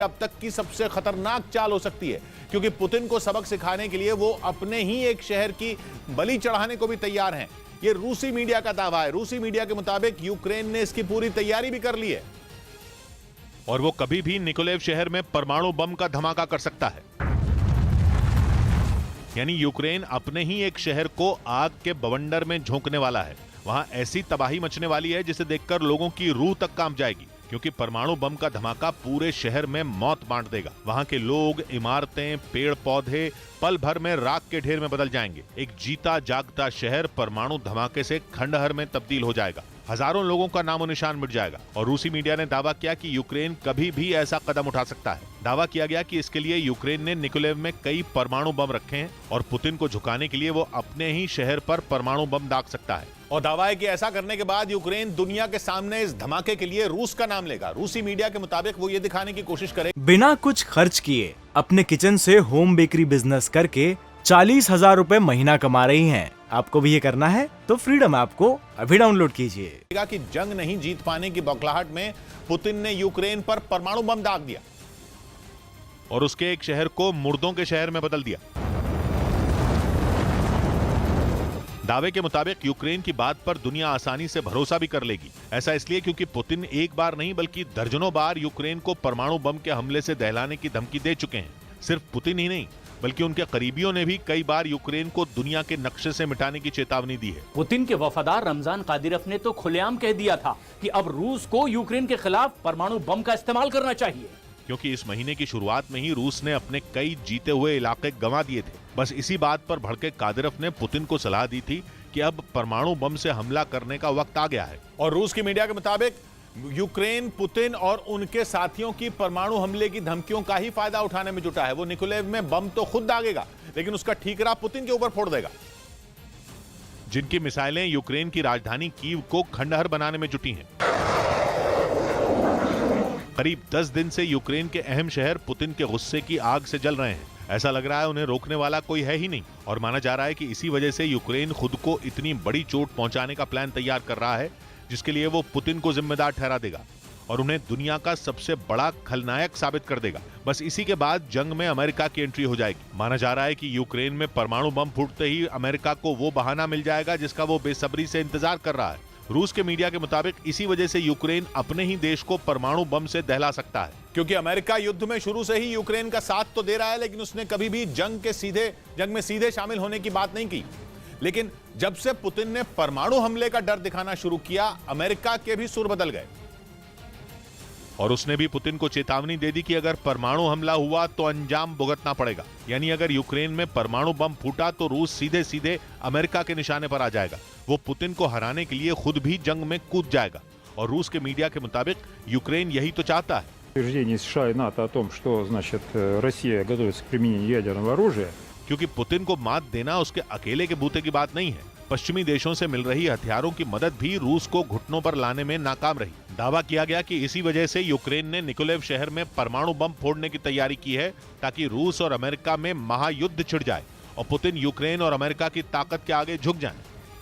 अब तक की सबसे खतरनाक चाल हो सकती है, क्योंकि पुतिन को सबक सिखाने के लिए वो अपने ही एक शहर की बलि चढ़ाने को भी तैयार हैं। ये रूसी मीडिया का दावा है। रूसी मीडिया के मुताबिक यूक्रेन ने इसकी पूरी तैयारी भी कर ली है और वो कभी भी निकोलेव शहर में परमाणु बम का धमाका कर सकता है। यानी यूक्रेन अपने ही एक शहर को आग के बवंडर में झोंकने वाला है। वहां ऐसी तबाही मचने वाली है जिसे देखकर लोगों की रूह तक कांप जाएगी, क्योंकि परमाणु बम का धमाका पूरे शहर में मौत बांट देगा। वहां के लोग, इमारतें, पेड़ पौधे पल भर में राख के ढेर में बदल जाएंगे। एक जीता जागता शहर परमाणु धमाके से खंडहर में तब्दील हो जाएगा। हजारों लोगों का नामो निशान मिट जाएगा। और रूसी मीडिया ने दावा किया कि यूक्रेन कभी भी ऐसा कदम उठा सकता है। दावा किया गया कि इसके लिए यूक्रेन ने निकोलेव में कई परमाणु बम रखे हैं और पुतिन को झुकाने के लिए वो अपने ही शहर पर परमाणु बम दाग सकता है। और दावा है कि ऐसा करने के बाद यूक्रेन दुनिया के सामने इस धमाके के लिए रूस का नाम लेगा। रूसी मीडिया के मुताबिक वो ये दिखाने की कोशिश करेगा बिना कुछ खर्च किए अपने किचन से होम बेकरी बिजनेस करके 40,000 रुपए महीना कमा रही हैं। आपको भी ये करना है तो फ्रीडम ऐप को अभी डाउनलोड कीजिए। कि जंग नहीं जीत पाने की बौखलाहट में पुतिन ने यूक्रेन पर परमाणु बम दाग दिया और उसके एक शहर को मुर्दों के शहर में बदल दिया। दावे के मुताबिक यूक्रेन की बात पर दुनिया आसानी से भरोसा भी कर लेगी। ऐसा इसलिए क्योंकि पुतिन एक बार नहीं बल्कि दर्जनों बार यूक्रेन को परमाणु बम के हमले से दहलाने की धमकी दे चुके हैं। सिर्फ पुतिन ही नहीं बल्कि उनके करीबियों ने भी कई बार यूक्रेन को दुनिया के नक्शे से मिटाने की चेतावनी दी है। पुतिन के वफादार रमजान कादिरोव ने तो खुलेआम कह दिया था कि अब रूस को यूक्रेन के खिलाफ परमाणु बम का इस्तेमाल करना चाहिए, क्योंकि इस महीने की शुरुआत में ही रूस ने अपने कई जीते हुए इलाके गंवा दिए थे। बस इसी बात पर भड़के कादिरोव ने पुतिन को सलाह दी थी कि अब परमाणु बम से हमला करने का वक्त आ गया है। और रूस की मीडिया के मुताबिक यूक्रेन पुतिन और उनके साथियों की परमाणु हमले की धमकियों का ही फायदा उठाने में जुटा है। वो निकोलेव में बम तो खुद दागेगा, लेकिन उसका ठीकरा पुतिन के ऊपर फोड़ देगा, जिनकी मिसाइलें यूक्रेन की राजधानी कीव को खंडहर बनाने में जुटी हैं। करीब 10 दिन से यूक्रेन के अहम शहर पुतिन के गुस्से की आग से जल रहे हैं। ऐसा लग रहा है उन्हें रोकने वाला कोई है ही नहीं। और माना जा रहा है कि इसी वजह से यूक्रेन खुद को इतनी बड़ी चोट पहुंचाने का प्लान तैयार कर रहा है, जिसके लिए वो पुतिन को जिम्मेदार ठहरा देगा और उन्हें दुनिया का सबसे बड़ा खलनायक साबित कर देगा। बस इसी के बाद जंग में अमेरिका की एंट्री हो जाएगी। माना जा रहा है कि यूक्रेन में परमाणु बम फूटते ही अमेरिका को वो बहाना मिल जाएगा जिसका वो बेसब्री से इंतजार कर रहा है। रूस के मीडिया के मुताबिक इसी वजह से यूक्रेन अपने ही देश को परमाणु बम से दहला सकता है, क्योंकि अमेरिका युद्ध में शुरू से ही यूक्रेन का साथ तो दे रहा है, लेकिन उसने कभी भी जंग में सीधे शामिल होने की बात नहीं की। लेकिन जब से पुतिन ने परमाणु हमले का डर दिखाना शुरू किया, अमेरिका के भी सुर बदल गए और उसने भी पुतिन को चेतावनी दे दी कि अगर परमाणु हमला हुआ तो अंजाम भुगतना पड़ेगा। यानी अगर यूक्रेन में परमाणु बम फूटा तो रूस सीधे सीधे अमेरिका के निशाने पर आ जाएगा। वो पुतिन को हराने के लिए खुद भी जंग में कूद जाएगा। और रूस के मीडिया के मुताबिक यूक्रेन यही तो चाहता है। Утверждение США и НАТО о том, что, значит, Россия готовится к применению ядерного оружия, क्योंकि पुतिन को मात देना उसके अकेले के बूते की बात नहीं है। पश्चिमी देशों से मिल रही हथियारों की मदद भी रूस को घुटनों पर लाने में नाकाम रही। दावा किया गया कि इसी वजह से यूक्रेन ने निकोलेव शहर में परमाणु बम फोड़ने की तैयारी की है, ताकि रूस और अमेरिका में महायुद्ध छिड़ जाए और पुतिन यूक्रेन और अमेरिका की ताकत के आगे झुक जाए।